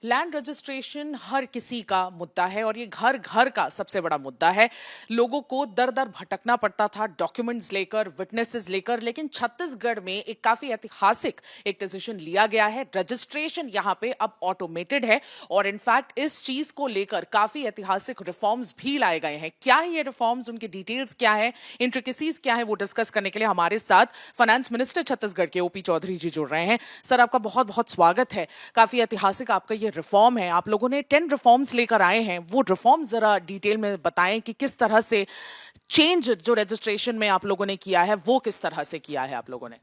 Land registration हर किसी का मुद्दा है और ये घर घर का सबसे बड़ा मुद्दा है। लोगों को दर दर भटकना पड़ता था डॉक्यूमेंट्स लेकर, विटनेसेस लेकर, लेकिन छत्तीसगढ़ में एक काफी ऐतिहासिक एक डिसीजन लिया गया है। रजिस्ट्रेशन यहाँ पे अब ऑटोमेटेड है और इनफैक्ट इस चीज को लेकर काफी ऐतिहासिक रिफॉर्म्स भी लाए गए हैं। क्या है ये रिफॉर्म्स, उनकी डिटेल्स क्या है, इंट्रिकेसीज क्या है, वो डिस्कस करने के लिए हमारे साथ फाइनेंस मिनिस्टर छत्तीसगढ़ के ओपी चौधरी जी जुड़ रहे हैं। सर, आपका बहुत बहुत स्वागत है। काफी ऐतिहासिक आपका ये रिफॉर्म है। आप लोगों ने 10 रिफॉर्म्स लेकर आए हैं, वो रिफॉर्म जरा डिटेल में बताएं कि किस तरह से चेंज जो रजिस्ट्रेशन में आप लोगों ने किया है वो किस तरह से किया है आप लोगों ने।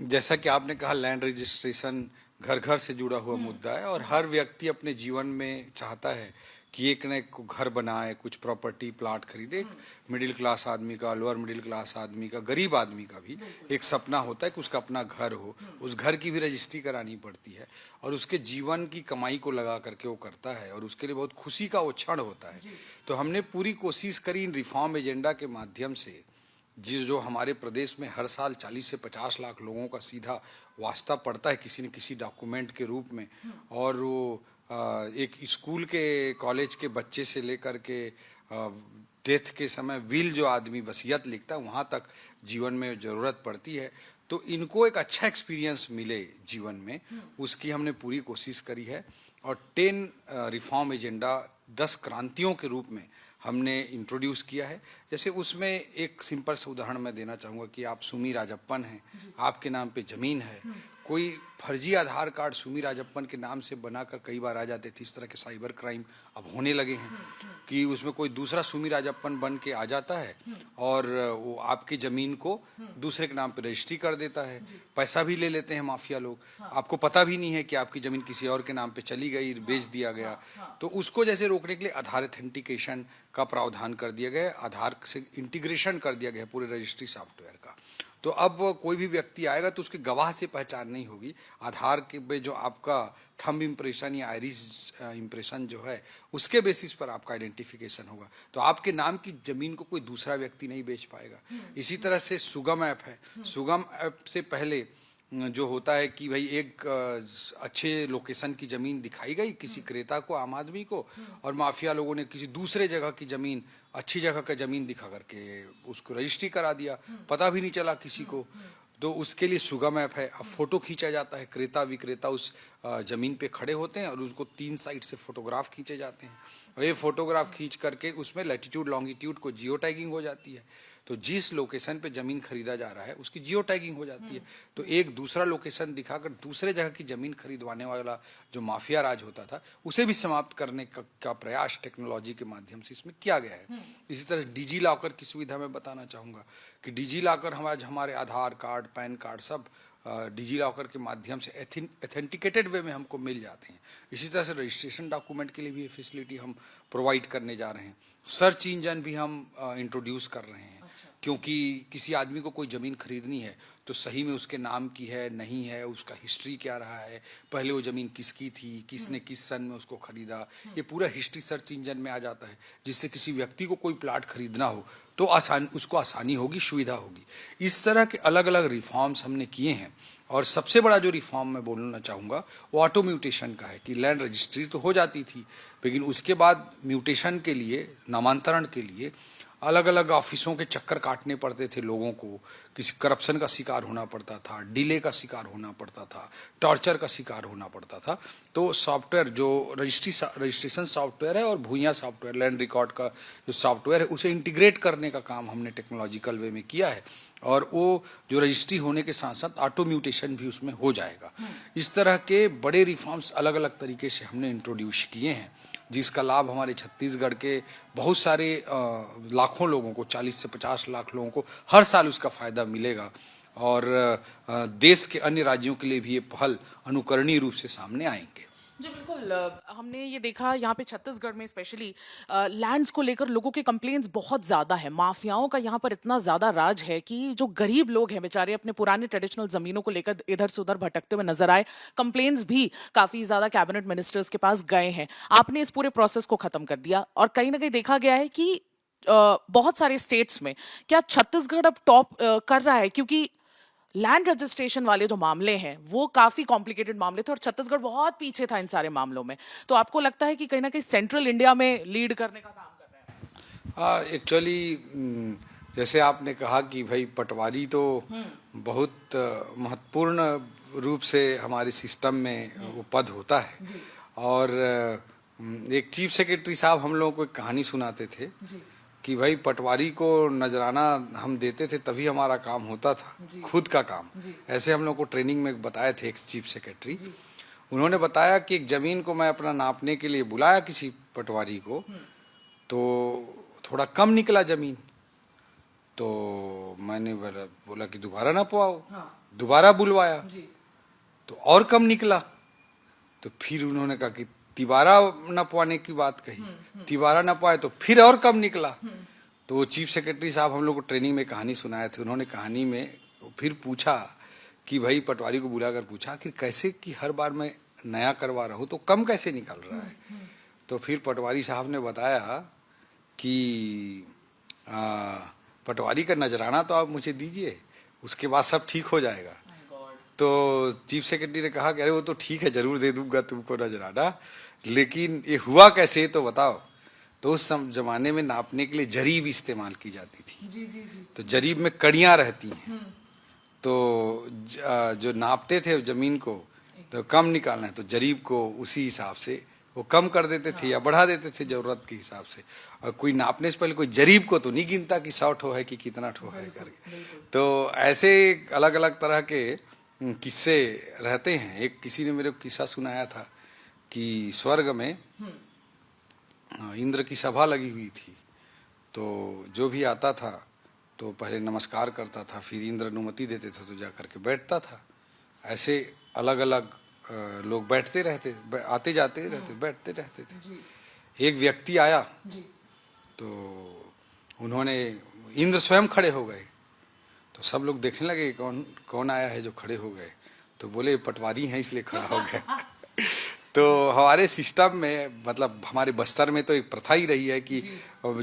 जैसा कि आपने कहा, लैंड रजिस्ट्रेशन घर घर से जुड़ा हुआ मुद्दा है और हर व्यक्ति अपने जीवन में चाहता है कि एक न एक घर बनाए, कुछ प्रॉपर्टी प्लाट खरीदे। एक मिडिल क्लास आदमी का, लोअर मिडिल क्लास आदमी का, गरीब आदमी का भी एक सपना होता है कि उसका अपना घर हो। उस घर की भी रजिस्ट्री करानी पड़ती है और उसके जीवन की कमाई को लगा करके वो करता है और उसके लिए बहुत खुशी का वो क्षण होता है। तो हमने पूरी कोशिश करी इन रिफॉर्म एजेंडा के माध्यम से, जो हमारे प्रदेश में हर साल 40 से 50 लाख लोगों का सीधा वास्ता पड़ता है किसी न किसी डॉक्यूमेंट के रूप में, और वो एक स्कूल के, कॉलेज के बच्चे से लेकर के डेथ के समय विल जो आदमी वसीयत लिखता है वहाँ तक जीवन में ज़रूरत पड़ती है। तो इनको एक अच्छा एक्सपीरियंस मिले जीवन में, उसकी हमने पूरी कोशिश करी है। और 10 रिफॉर्म एजेंडा 10 क्रांतियों के रूप में हमने इंट्रोड्यूस किया है। जैसे उसमें एक सिंपल सा उदाहरण मैं देना चाहूँगा कि आप सुमी राजप्पन हैं, आपके नाम पे ज़मीन है, कोई फर्जी आधार कार्ड सुमी राजप्पन के नाम से बनाकर कई बार आ जाते थे। इस तरह के साइबर क्राइम अब होने लगे हैं कि उसमें कोई दूसरा सुमी राजप्पन बन के आ जाता है और वो आपकी ज़मीन को दूसरे के नाम पे रजिस्ट्री कर देता है। पैसा भी ले लेते हैं माफिया लोग, आपको पता भी नहीं है कि आपकी ज़मीन किसी और के नाम पे चली गई, बेच दिया गया। तो उसको जैसे रोकने के लिए आधार ऑथेंटिकेशन का प्रावधान कर दिया गया है, आधार से इंटीग्रेशन कर दिया गया है पूरे रजिस्ट्री सॉफ्टवेयर का। तो अब कोई भी व्यक्ति आएगा तो उसके गवाह से पहचान नहीं होगी, आधार के पे जो आपका थंब इम्प्रेशन या आइरिस इम्प्रेशन जो है उसके बेसिस पर आपका आइडेंटिफिकेशन होगा। तो आपके नाम की ज़मीन को कोई दूसरा व्यक्ति नहीं बेच पाएगा। इसी तरह से सुगम ऐप है। सुगम ऐप से पहले जो होता है कि भाई एक अच्छे लोकेशन की ज़मीन दिखाई गई किसी क्रेता को, आम आदमी को, और माफिया लोगों ने किसी दूसरे जगह की ज़मीन, अच्छी जगह का ज़मीन दिखा करके उसको रजिस्ट्री करा दिया, पता भी नहीं चला किसी को। तो उसके लिए सुगम ऐप है। अब फोटो खींचा जाता है, क्रेता विक्रेता उस ज़मीन पे खड़े होते हैं और उसको 3 साइड से फोटोग्राफ खींचे जाते हैं और ये फोटोग्राफ खींच करके उसमें लैटिट्यूड लॉन्गिट्यूड को जियो टैगिंग हो जाती है। तो जिस लोकेशन पे ज़मीन खरीदा जा रहा है उसकी जियो टैगिंग हो जाती है। तो एक दूसरा लोकेशन दिखाकर दूसरे जगह की ज़मीन खरीदवाने वाला जो माफिया राज होता था उसे भी समाप्त करने का प्रयास टेक्नोलॉजी के माध्यम से इसमें किया गया है। इसी तरह डिजी लॉकर की सुविधा मैं बताना चाहूँगा कि डिजी लॉकर हमारे आधार कार्ड, पैन कार्ड सब डिजी लॉकर के माध्यम से एथेंटिकेटेड वे में हमको मिल जाते हैं। इसी तरह से रजिस्ट्रेशन डॉक्यूमेंट के लिए भी ये फैसिलिटी हम प्रोवाइड करने जा रहे हैं। सर्च इंजन भी हम इंट्रोड्यूस कर रहे हैं, क्योंकि किसी आदमी को कोई ज़मीन खरीदनी है तो सही में उसके नाम की है नहीं है, उसका हिस्ट्री क्या रहा है, पहले वो ज़मीन किसकी थी, किसने किस सन में उसको खरीदा, ये पूरा हिस्ट्री सर्च इंजन में आ जाता है, जिससे किसी व्यक्ति को कोई प्लाट खरीदना हो तो उसको आसानी होगी, सुविधा होगी। इस तरह के अलग अलग रिफॉर्म्स हमने किए हैं। और सबसे बड़ा जो रिफॉर्म मैं बोलना चाहूँगा वो ऑटो म्यूटेशन का है कि लैंड रजिस्ट्री तो हो जाती थी, लेकिन उसके बाद म्यूटेशन के लिए, नामांतरण के लिए अलग अलग ऑफिसों के चक्कर काटने पड़ते थे लोगों को, किसी करप्शन का शिकार होना पड़ता था, डिले का शिकार होना पड़ता था, टॉर्चर का शिकार होना पड़ता था। तो सॉफ्टवेयर जो रजिस्ट्रेशन सॉफ्टवेयर है और भूइयाँ सॉफ्टवेयर, लैंड रिकॉर्ड का जो सॉफ्टवेयर है उसे इंटीग्रेट करने का काम हमने टेक्नोलॉजिकल वे में किया है और वो जो रजिस्ट्री होने के साथ साथ ऑटो म्यूटेशन भी उसमें हो जाएगा। इस तरह के बड़े रिफॉर्म्स अलग अलग तरीके से हमने इंट्रोड्यूस किए हैं, जिसका लाभ हमारे छत्तीसगढ़ के बहुत सारे लाखों लोगों को, 40 से 50 लाख लोगों को हर साल उसका फ़ायदा मिलेगा। और देश के अन्य राज्यों के लिए भी ये पहल अनुकरणीय रूप से सामने आएंगे। जी बिल्कुल। हमने ये देखा यहाँ पे छत्तीसगढ़ में स्पेशली लैंड्स को लेकर लोगों के कंप्लेंट्स बहुत ज़्यादा है। माफियाओं का यहाँ पर इतना ज़्यादा राज है कि जो गरीब लोग हैं बेचारे अपने पुराने ट्रेडिशनल ज़मीनों को लेकर इधर से उधर भटकते हुए नजर आए। कंप्लेंट्स भी काफ़ी ज़्यादा कैबिनेट मिनिस्टर्स के पास गए हैं। आपने इस पूरे प्रोसेस को ख़त्म कर दिया और कहीं ना कहीं देखा गया है कि बहुत सारे स्टेट्स में क्या छत्तीसगढ़ अब टॉप कर रहा है, क्योंकि लैंड रजिस्ट्रेशन वाले जो मामले हैं वो काफी कॉम्प्लिकेटेड मामले थे और छत्तीसगढ़ बहुत पीछे था इन सारे मामलों में। तो आपको लगता है कि कहीं ना कहीं सेंट्रल इंडिया में लीड करने का काम कर रहा है? एक्चुअली जैसे आपने कहा कि भाई पटवारी तो बहुत महत्वपूर्ण रूप से हमारे सिस्टम में वो पद होता है। और एक चीफ सेक्रेटरी साहब हम लोगों को एक कहानी सुनाते थे कि भाई पटवारी को नजराना हम देते थे तभी हमारा काम होता था, खुद का काम। ऐसे हम लोग को ट्रेनिंग में बताए थे एक चीफ सेक्रेटरी। उन्होंने बताया कि एक जमीन को मैं अपना नापने के लिए बुलाया किसी पटवारी को, तो थोड़ा कम निकला जमीन। तो मैंने बोला कि दोबारा नपवाओ। दोबारा बुलवाया तो और कम निकला। तो फिर उन्होंने कहा कि तिबारा नपवाने की बात कही, तिबारा नपवाए तो फिर और कम निकला। तो वो चीफ सेक्रेटरी साहब हम लोग को ट्रेनिंग में कहानी सुनाए थे। उन्होंने कहानी में फिर पूछा कि भाई पटवारी को बुलाकर पूछा कि कैसे कि हर बार मैं नया करवा रहा हूँ तो कम कैसे निकल रहा है। तो फिर पटवारी साहब ने बताया कि पटवारी का नजराना तो आप मुझे दीजिए, उसके बाद सब ठीक हो जाएगा। तो चीफ सेक्रेटरी ने कहा कि अरे वो तो ठीक है, जरूर दे दूंगा तुमको नजराना, लेकिन ये हुआ कैसे तो बताओ। तो उस जमाने में नापने के लिए जरीब इस्तेमाल की जाती थी। तो जरीब में कड़ियां रहती हैं, तो जो नापते थे जमीन को तो कम निकालना है तो जरीब को उसी हिसाब से वो कम कर देते थे या बढ़ा देते थे जरूरत के हिसाब से। और कोई नापने से पहले कोई जरीब को तो नहीं गिनता कि 100 ठो है कि कितना ठो है करके। तो ऐसे अलग अलग तरह के किस्से रहते हैं। एक किसी ने मेरे को किस्सा सुनाया था कि स्वर्ग में इंद्र की सभा लगी हुई थी, तो जो भी आता था तो पहले नमस्कार करता था, फिर इंद्र अनुमति देते थे तो जा करके बैठता था। ऐसे अलग अलग लोग बैठते रहते, आते जाते रहते, बैठते रहते थे। एक व्यक्ति आया तो उन्होंने, इंद्र स्वयं खड़े हो गए। तो सब लोग देखने लगे कौन कौन आया है जो खड़े हो गए। तो बोले पटवारी हैं इसलिए खड़ा हो गया। तो हमारे सिस्टम में, मतलब हमारे बस्तर में तो एक प्रथा ही रही है कि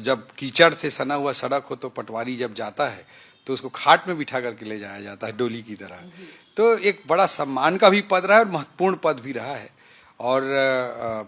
जब कीचड़ से सना हुआ सड़क हो तो पटवारी जब जाता है तो उसको खाट में बिठा करके ले जाया जाता है डोली की तरह। तो एक बड़ा सम्मान का भी पद रहा है और महत्वपूर्ण पद भी रहा है। और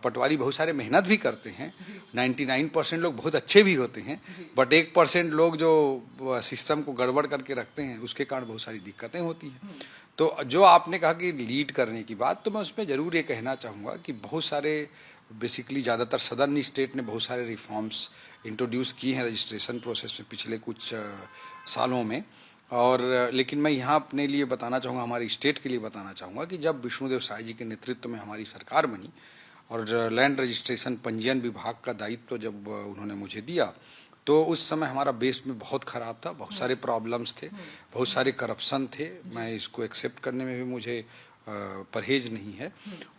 पटवारी बहुत सारे मेहनत भी करते हैं। 99% लोग बहुत अच्छे भी होते हैं, बट 1% लोग जो सिस्टम को गड़बड़ करके रखते हैं उसके कारण बहुत सारी दिक्कतें होती हैं। तो जो आपने कहा कि लीड करने की बात, तो मैं उसमें ज़रूर ये कहना चाहूँगा कि बहुत सारे बेसिकली ज़्यादातर सदर्न स्टेट ने बहुत सारे रिफॉर्म्स इंट्रोड्यूस किए हैं रजिस्ट्रेशन प्रोसेस में पिछले कुछ सालों में। और लेकिन मैं यहाँ अपने लिए बताना चाहूँगा, हमारी स्टेट के लिए बताना चाहूँगा कि जब विष्णुदेव साय जी के नेतृत्व में हमारी सरकार बनी और लैंड रजिस्ट्रेशन पंजीयन विभाग का दायित्व जब उन्होंने मुझे दिया, तो उस समय हमारा बेस में बहुत ख़राब था, बहुत सारे प्रॉब्लम्स थे, बहुत सारे करप्शन थे। मैं इसको एक्सेप्ट करने में भी मुझे परहेज नहीं है।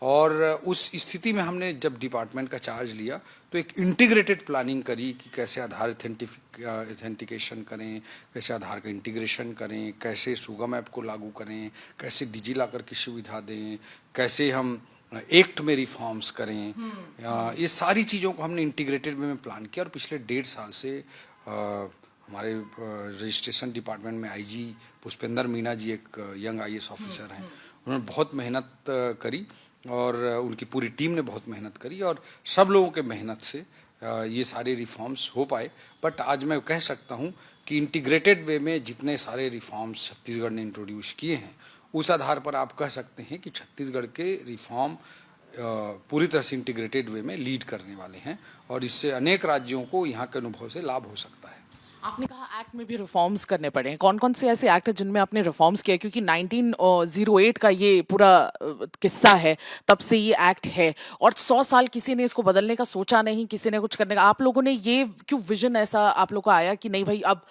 और उस स्थिति में हमने जब डिपार्टमेंट का चार्ज लिया तो एक इंटीग्रेटेड प्लानिंग करी कि कैसे आधार ऑथेंटिकेशन करें, कैसे आधार का इंटीग्रेशन करें, कैसे सुगम ऐप को लागू करें, कैसे डिजी लॉकर की सुविधा दें, कैसे हम एक्ट में रिफॉर्म्स करें। ये सारी चीज़ों को हमने इंटीग्रेटेड वे में प्लान किया। और पिछले 1.5 साल से हमारे रजिस्ट्रेशन डिपार्टमेंट में आईजी पुष्पेंद्र मीना जी एक यंग आईएएस ऑफिसर हैं, उन्होंने बहुत मेहनत करी और उनकी पूरी टीम ने बहुत मेहनत करी और सब लोगों के मेहनत से ये सारे रिफॉर्म्स हो पाए। बट आज मैं कह सकता हूँ कि इंटीग्रेटेड वे में जितने सारे रिफॉर्म्स छत्तीसगढ़ ने इंट्रोड्यूस किए हैं, उस आधार पर आप कह सकते हैं कि छत्तीसगढ़ के रिफॉर्म पूरी तरह से इंटीग्रेटेड वे में लीड करने वाले हैं और इससे अनेक राज्यों को यहाँ के अनुभव से लाभ हो सकता है। आपने कहा एक्ट में भी रिफॉर्म्स करने पड़े हैं। कौन कौन से ऐसे एक्ट हैं जिनमें आपने रिफॉर्म्स किया? क्योंकि 1908 का ये पूरा किस्सा है, तब से ये एक्ट है और 100 साल किसी ने इसको बदलने का सोचा नहीं, किसी ने कुछ करने का। आप लोगों ने ये क्यों विजन ऐसा आप लोगों का आया कि नहीं भाई अब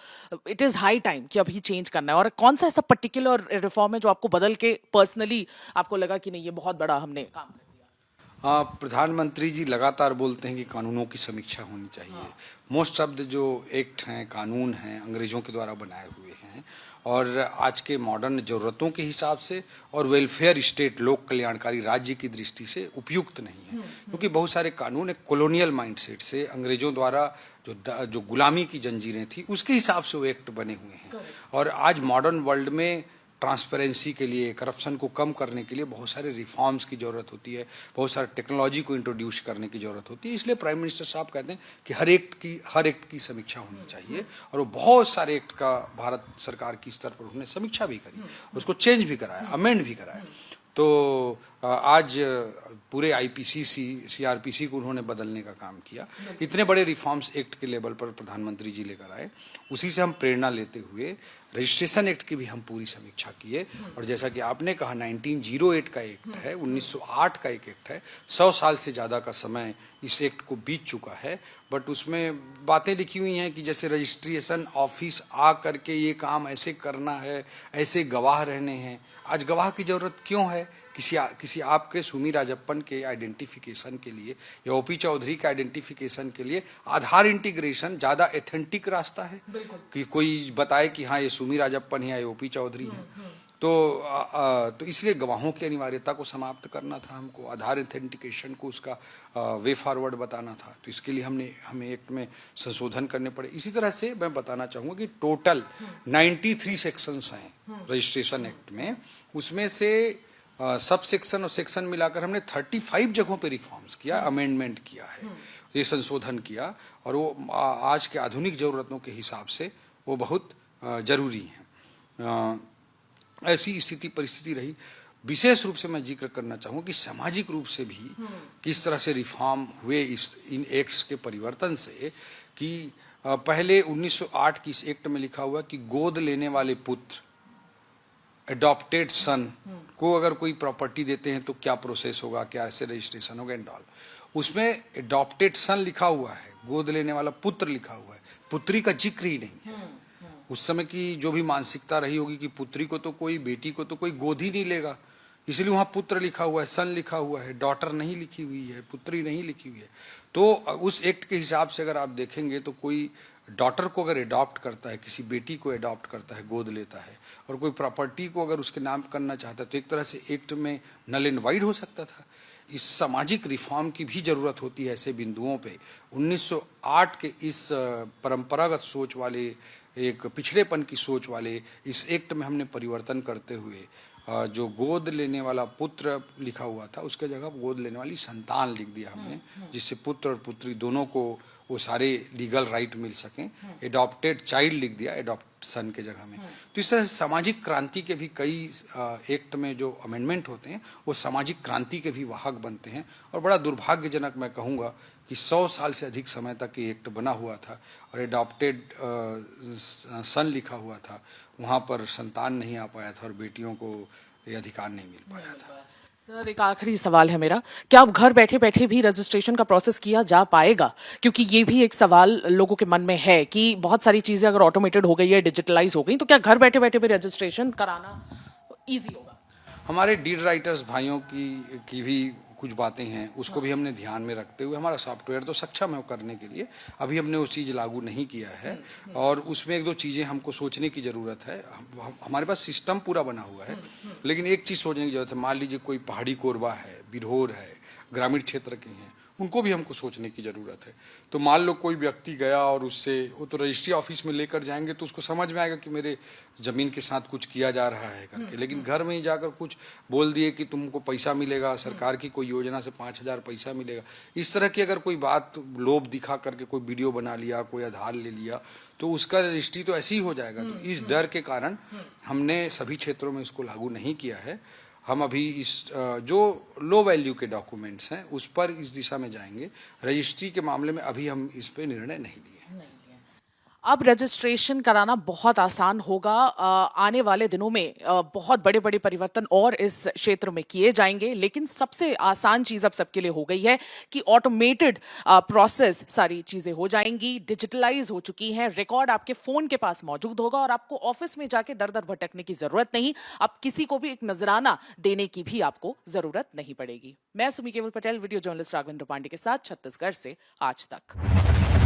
इट इज़ हाई टाइम कि अभी चेंज करना है? और कौन सा ऐसा पर्टिकुलर रिफॉर्म है जो आपको बदल के पर्सनली आपको लगा कि नहीं ये बहुत बड़ा हमने काम कर दिया? प्रधानमंत्री जी लगातार बोलते हैं कि कानूनों की समीक्षा होनी चाहिए। मोस्ट शब्द जो एक्ट हैं, कानून हैं, अंग्रेजों के द्वारा बनाए हुए हैं और आज के मॉडर्न ज़रूरतों के हिसाब से और वेलफेयर स्टेट, लोक कल्याणकारी राज्य की दृष्टि से उपयुक्त नहीं है। क्योंकि बहुत सारे कानून एक कॉलोनियल माइंडसेट से अंग्रेजों द्वारा जो गुलामी की जंजीरें थी उसके हिसाब से वो एक्ट बने हुए हैं। और आज मॉडर्न वर्ल्ड में ट्रांसपेरेंसी के लिए, करप्शन को कम करने के लिए बहुत सारे रिफॉर्म्स की ज़रूरत होती है, बहुत सारे टेक्नोलॉजी को इंट्रोड्यूस करने की ज़रूरत होती है। इसलिए प्राइम मिनिस्टर साहब कहते हैं कि हर एक्ट की समीक्षा होनी चाहिए, और वो बहुत सारे एक्ट का भारत सरकार की स्तर पर उन्होंने समीक्षा भी करी, उसको चेंज भी कराया, अमेंड भी कराया। तो आज पूरे आईपीसी सीआरपीसी को उन्होंने बदलने का काम किया। इतने बड़े रिफॉर्म्स एक्ट के लेवल पर प्रधानमंत्री जी लेकर आए, उसी से हम प्रेरणा लेते हुए रजिस्ट्रेशन एक्ट की भी हम पूरी समीक्षा किए। और जैसा कि आपने कहा 1908 का एक्ट है, 1908 का एक एक्ट है, 100 साल से ज़्यादा का समय इस एक्ट को बीत चुका है, बट उसमें बातें लिखी हुई हैं कि जैसे रजिस्ट्रेशन ऑफिस आ करके ये काम ऐसे करना है, ऐसे गवाह रहने हैं। आज गवाह की ज़रूरत क्यों है? किसी आपके सुमी राजप्पन के आइडेंटिफिकेशन के लिए या ओपी चौधरी के आइडेंटिफिकेशन के लिए आधार इंटीग्रेशन ज़्यादा एथेंटिक रास्ता है कि कोई बताए कि हाँ ये सुमी राजप्पन है या ये ओपी चौधरी हैं। तो इसलिए गवाहों की अनिवार्यता को समाप्त करना था हमको, आधार एथेंटिकेशन को उसका वे फॉरवर्ड बताना था। तो इसके लिए हमें एक्ट में संशोधन करने पड़े। इसी तरह से मैं बताना चाहूँगा कि टोटल 93 सेक्शंस हैं रजिस्ट्रेशन एक्ट में, उसमें से सब सेक्शन और सेक्शन मिलाकर हमने 35 जगहों पे रिफॉर्म्स किया, अमेंडमेंट किया है, ये संशोधन किया, और वो आज के आधुनिक ज़रूरतों के हिसाब से वो बहुत ज़रूरी हैं। ऐसी स्थिति परिस्थिति रही। विशेष रूप से मैं जिक्र करना चाहूँ कि सामाजिक रूप से भी किस तरह से रिफॉर्म हुए इन एक्ट्स के परिवर्तन से, कि पहले 1908 की इस एक्ट में लिखा हुआ कि गोद लेने वाले पुत्र, एडॉप्टेड सन को अगर कोई प्रॉपर्टी देते हैं तो क्या प्रोसेस होगा, क्या ऐसे रजिस्ट्रेशन होगा एंड ऑल। उसमें एडॉप्टेड सन लिखा हुआ है, गोद लेने वाला पुत्र लिखा हुआ है, पुत्री का जिक्र ही नहीं है। उस समय की जो भी मानसिकता रही होगी कि पुत्री को तो कोई, बेटी को तो कोई गोद ही नहीं लेगा, इसलिए वहाँ पुत्र लिखा हुआ है, सन लिखा हुआ है, डॉटर नहीं लिखी हुई है, पुत्री नहीं लिखी हुई है। तो उस एक्ट के हिसाब से अगर आप देखेंगे तो कोई डॉटर को अगर एडॉप्ट करता है, किसी बेटी को एडॉप्ट करता है, गोद लेता है, और कोई प्रॉपर्टी को अगर उसके नाम करना चाहता है, तो एक तरह से एक्ट में नल एंड वाइड हो सकता था। इस सामाजिक रिफॉर्म की भी ज़रूरत होती है ऐसे बिंदुओं पे। 1908 के इस परंपरागत सोच वाले, एक पिछड़ेपन की सोच वाले इस एक्ट में हमने परिवर्तन करते हुए जो गोद लेने वाला पुत्र लिखा हुआ था उसके जगह गोद लेने वाली संतान लिख दिया हमने, जिससे पुत्र और पुत्री दोनों को वो सारे लीगल राइट मिल सकें। एडॉप्टेड चाइल्ड लिख दिया एडॉप्ट सन के जगह में। तो इस तरह सामाजिक क्रांति के भी कई एक्ट में जो अमेंडमेंट होते हैं वो सामाजिक क्रांति के भी वाहक बनते हैं। और बड़ा दुर्भाग्यजनक मैं कहूँगा कि 100 साल से अधिक समय तक ये एक्ट बना हुआ था और एडॉप्टेड सन लिखा हुआ था, वहाँ पर संतान नहीं आ पाया था और बेटियों को ये अधिकार नहीं मिल पाया था। सर, एक आखिरी सवाल है मेरा, क्या अब घर बैठे बैठे भी रजिस्ट्रेशन का प्रोसेस किया जा पाएगा? क्योंकि ये भी एक सवाल लोगों के मन में है कि बहुत सारी चीजें अगर ऑटोमेटेड हो गई है, डिजिटलाइज हो गई, तो क्या घर बैठे बैठे भी रजिस्ट्रेशन कराना इजी होगा? हमारे डीड राइटर्स भाइयों की भी कुछ बातें हैं, उसको भी हमने ध्यान में रखते हुए, हमारा सॉफ्टवेयर तो सक्षम है करने के लिए, अभी हमने वो चीज़ लागू नहीं किया है। और उसमें एक दो चीज़ें हमको सोचने की ज़रूरत है। हमारे पास सिस्टम पूरा बना हुआ है, लेकिन एक चीज़ सोचने की ज़रूरत है। मान लीजिए कोई पहाड़ी कोरबा है, बिरहोर है, ग्रामीण क्षेत्र के हैं, उनको भी हमको सोचने की ज़रूरत है। तो मान लो कोई व्यक्ति गया और उससे, वो तो रजिस्ट्री ऑफिस में लेकर जाएंगे तो उसको समझ में आएगा कि मेरे ज़मीन के साथ कुछ किया जा रहा है करके, लेकिन घर में ही जाकर कुछ बोल दिए कि तुमको पैसा मिलेगा, सरकार की कोई योजना से 5,000 पैसा मिलेगा, इस तरह की अगर कोई बात लोभ दिखा करके कोई वीडियो बना लिया, कोई आधार ले लिया, तो उसका रजिस्ट्री तो ऐसे ही हो जाएगा। तो इस डर के कारण हमने सभी क्षेत्रों में इसको लागू नहीं किया है। हम अभी इस जो लो वैल्यू के डॉक्यूमेंट्स हैं उस पर इस दिशा में जाएंगे। रजिस्ट्री के मामले में अभी हम इस पे निर्णय नहीं लिए। अब रजिस्ट्रेशन कराना बहुत आसान होगा। आने वाले दिनों में बहुत बड़े बड़े परिवर्तन और इस क्षेत्र में किए जाएंगे, लेकिन सबसे आसान चीज अब सबके लिए हो गई है कि ऑटोमेटेड प्रोसेस सारी चीजें हो जाएंगी, डिजिटलाइज हो चुकी हैं, रिकॉर्ड आपके फोन के पास मौजूद होगा और आपको ऑफिस में जाके दर दर भटकने की जरूरत नहीं। अब किसी को भी एक नजराना देने की भी आपको जरूरत नहीं पड़ेगी। मैं सुमी केवल पटेल, वीडियो जर्नलिस्ट राघवेंद्र पांडे के साथ, छत्तीसगढ़ से आज तक।